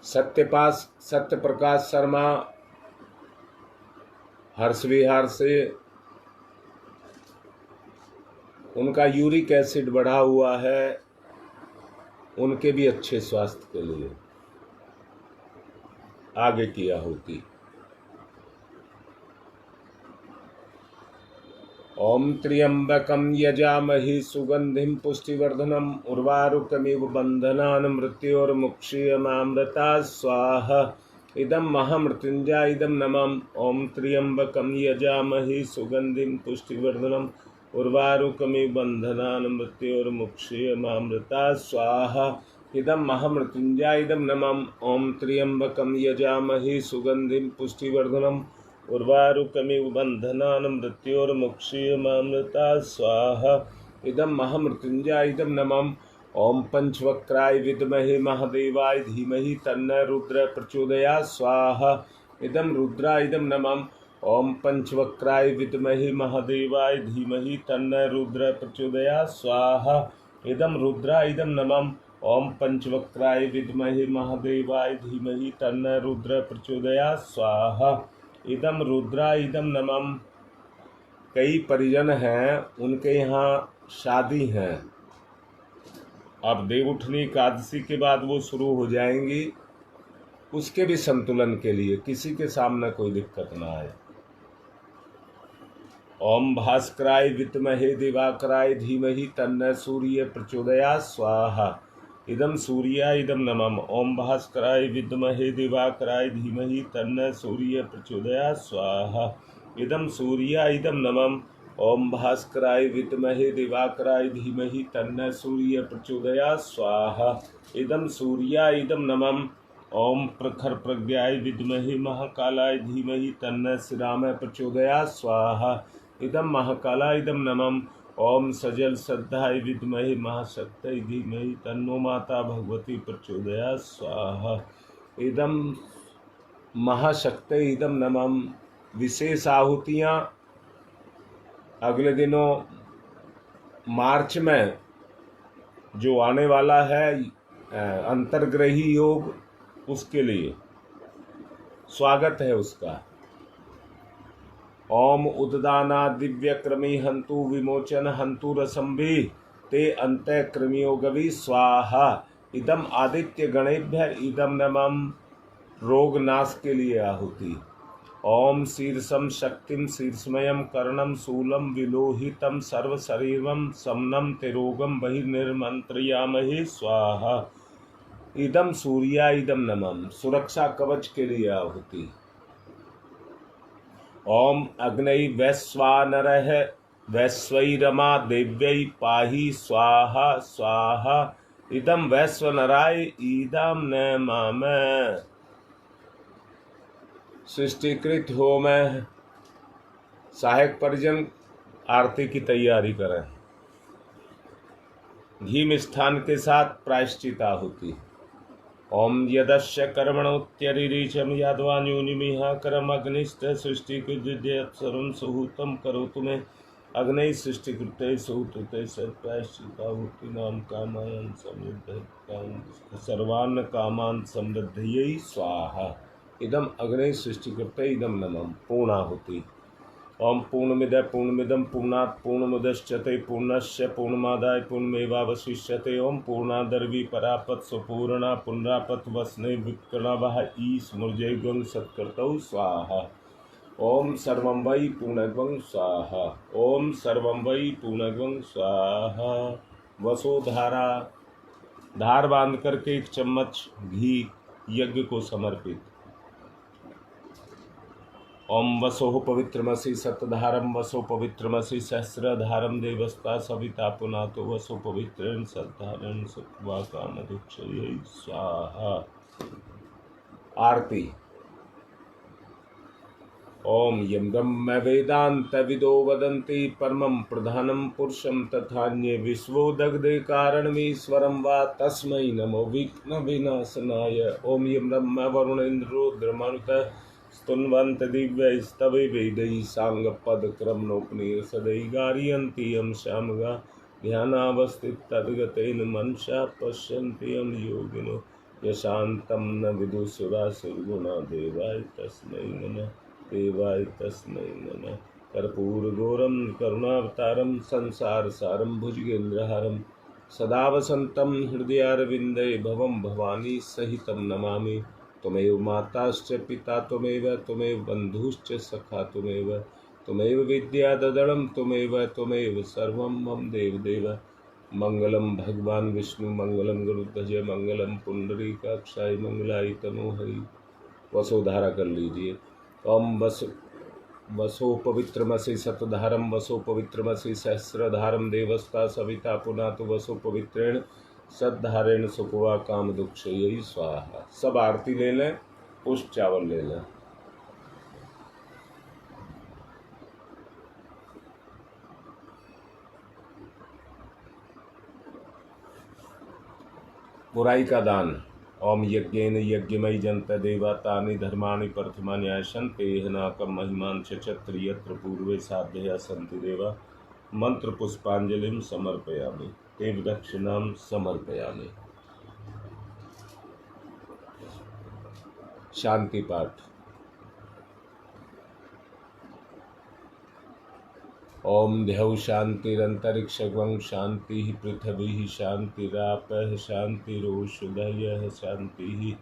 सत्यप्रकाश शर्मा हर्षविहार से, उनका यूरिक एसिड बढ़ा हुआ है, उनके भी अच्छे स्वास्थ्य के लिए। आगे की आहुति। ओम त्र्यंबकं यजामहि सुगंधिं पुष्टिवर्धनम् उर्वारुकमिव बन्धनान् मृत्योर्मुक्षीयमामृता स्वाहा। इदं महामृत्युंजय इदं नमः। ओम त्र्यंबकं यजामहि सुगंधिं पुष्टिवर्धनम् उर्वारुकमिव बन्धनान् मृत्योर्मुक्षीयमामृता स्वाहा। इदं महामृत्युंजय इदं नमः। ओम त्र्यंबकं यजामहि सुगंधिं पुष्टिवर्धनम् उर्वारुकमिव बन्धनान् मृत्योर्मुक्षीयमामृता स्वाहा। इदं महामृत्युंजय इदं नमः। ओम पंचवक्राय विद्महे महादेवाय धीमहि तन्नः रुद्र प्रचोदयात् स्वाहा। इदं रुद्राय इदं नमः। ओम पंचवक्राय विद्महे महादेवाय धीमहि तन्नः रुद्र प्रचोदयात् स्वाहा। इदं रुद्राय इदं नमः। ओम पंचवक्राय विद्महे महादेवाय धीमहि तन्नः रुद्र प्रचोदयात् स्वाहा। इदम रुद्रा इदम नमः। कई परिजन हैं, उनके यहाँ शादी है, अब देवउठनी एकादशी के बाद वो शुरू हो जाएंगी, उसके भी संतुलन के लिए किसी के सामने कोई दिक्कत ना आए। ओम भास्कराय विद्महे दिवाकराय धीमहि तन्नः सूर्य प्रचोदयात् स्वाहा। इदम सूर्याय इदम नमः। ओम भास्कराय विद्महे दिवाकराय धीमहि तन्नः सूर्य प्रचोदयात् स्वाहा। इदम सूर्याय इदम नमः। ओम भास्कराय विद्महे दिवाकराय धीमहि तन्नः सूर्य प्रचोदयात् स्वाहा। इदम सूर्याय इदम नमः। ओम प्रखर प्रज्ञाय विद्महे महाकालाय धीमहि तन्नः श्रीरामः प्रचोदयात् स्वाहा। इदम महाकालाय इदम नमः। ओम सजल श्रद्धाय विद्महे महाशक्तये धीमहि तन्नो माता भगवती प्रचोदयात् स्वाहा। इदम महाशक्तये इदम नमः। विशेष आहुतियाँ अगले दिनों मार्च में जो आने वाला है अंतर्ग्रही योग, उसके लिए स्वागत है उसका। ओम उद्दाना दिव्यक्रमी हंतु विमोचन हंतु रसंभि ते अंतःक्रमियो गवि स्वाहा। इदम आदित्य गणेभ्य इदम नमः। रोग नाश के लिए आहुति। ओम शीर्षम शक्तिम शीर्षमयम कर्णम शूलम विलोहितम सर्व शरीरम समनम तिरोगम बहिर्निर्मंत्रयामहि स्वाहा। इदम सूर्या इदम नमः। सुरक्षा कवच के लिए आहुति। ओम अग्नई वैश्वानरः वैश्वैरमा देव्यै पाहि स्वाहा स्वाहा। इदम वैश्वनराय इदम नमः। सृष्टिकृत होम है। सहायक परिजन आरती की तैयारी करें। घी मिष्ठान के साथ प्रायश्चित आहुति। ओम यदस्य कर्मणोत्यरिरीचम यादवान्योनिमिह करमग्निश्च सृष्टिकृद्यत्सर्वं सुहूतं करोतु मे अग्नि सृष्टिकृते सुहूते सत्प्रायश्चित्ताहुतीनां कामान् समृद्धं सर्वान् कामान् समृद्धयै स्वाहा। इदम अग्नि सृष्टिकृते इदम नमः पूर्णाहुति। ओम पूर्णमिदं पूर्णमिदं पूर्णात् पूर्णमुदच्यते पूर्णस्य पूर्णमादाय पूर्णमेवावशिष्यते। ओम पूर्णादर्वी परापत सुपूर्णा पुनरापत वसने विक्रमः ईस्मृजैगं सत्कृतौ स्वाहा। ओम सर्वं वै पूर्णगं स्वाहा। ओम सर्वं वै पूर्णगं स्वाहा। वसुधारा धार बांध करके 1 चम्मच घी यज्ञ को समर्पित। ओम वसोः पवित्रमसि सतधारम वसो पवित्रमसि सहस्रधारम देवस्ता सविता पुनातो वसो पवित्रेण सतधारण सुखवा कामदुक्षये स्वाहा। आरती। ओम यं ब्रह्म वेदांत विदो वदन्ति परमं प्रधानं पुरुषं तथान्ये विश्वो दग्धे कारणमीश्वरं वा तस्मै नमो विघ्न विनाशनाय। ओम यं ब्रह्म वरुणेन्द्रो रुद्रमरुतः स्तुन्वन्त दिव्यैस्तवे वेदैः साङ्गपदक्रमणोपनिषदैः गारयन्ति यं शामगा ध्यानावस्थिततद्गतेन मनसा पश्यन्ति यं योगिनो यशान्तं न विदुषुरासुरगुणा देवाय तस्मै नमः देवाय तस्मै नमः। कर्पूरगौरं करुणावतारं संसारसारं भुजगेन्द्रहारं सदा वसन्तं हृदयारविन्दे भवं भवानी सहितं नमामि। त्वमेव माताश्च पिता त्वमेव त्वमेव बन्धुश्च सखा त्वमेव विद्याददनं त्वमेव सर्वं मम देवदेव। मंगलम भगवान विष्णु मंगलम गरुध्वज मंगलम पुंडरीकाक्षाय मंगलाय तनोहरि। वसुधारा कर लीजिए। ओम वसो पवित्रमसि सतधारम वसो पवित्रमसि सहस्रधारम देवस्ता सविता पुनातु वसो पवित्रेण सद्धारेण सुखवा काम दुख यही स्वाहा। सब आरती ले लें, पुष्प चावल ले लें। बुराई का दान। ओम यज्ञेन यज्ञमयी जनता देवा तानि धर्माणि प्रथमानि आशन्ते नाकं महिमान् चचत्र यत्र पूर्वे साध्यया सन्ति देवा। मंत्र पुष्पांजलिं समर्पयामि देव दक्षिणां समर्पयामि। शांति पाठ। ओम द्यौ शांतिरंतरिक्षं शांति पृथ्वी शांतिरापः शांतिरोषधयः शांति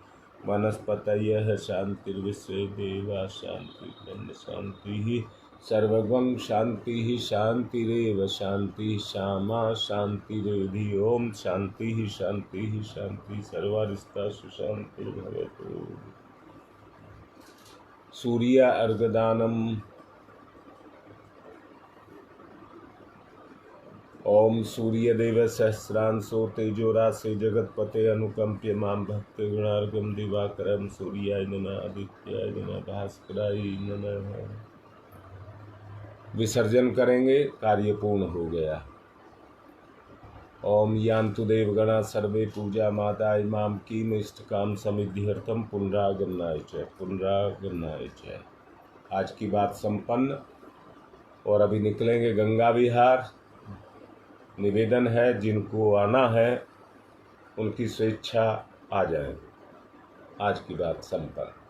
वनस्पतयः शांतिर्विश्वे देवा शांति ब्रह्म शांति सर्वगं शांति शांतिरेव शांति श्यामा शांतिरेधि। ओम शांति शांति शांति सर्वारिष्टा सुशांतिर्भवतु। सूर्य अर्घदानम्। ओम सूर्यदेव सहस्रांशो तेजोराशे जगत्पते अनुकंप्य मां भक्ति गुणार्घ्यं दिवाकरं सूर्याय नमः आदित्याय नमः भास्कराय नमः। विसर्जन करेंगे, कार्य पूर्ण हो गया। ओम यान्तु देवगणा सर्वे पूजा माताय मां कीम इष्टकाम समिद्ध्यर्थम पुनरागमनाय च। आज की बात संपन्न। और अभी निकलेंगे गंगा विहार। निवेदन है, जिनको आना है उनकी स्वेच्छा आ जाए। आज की बात संपन्न।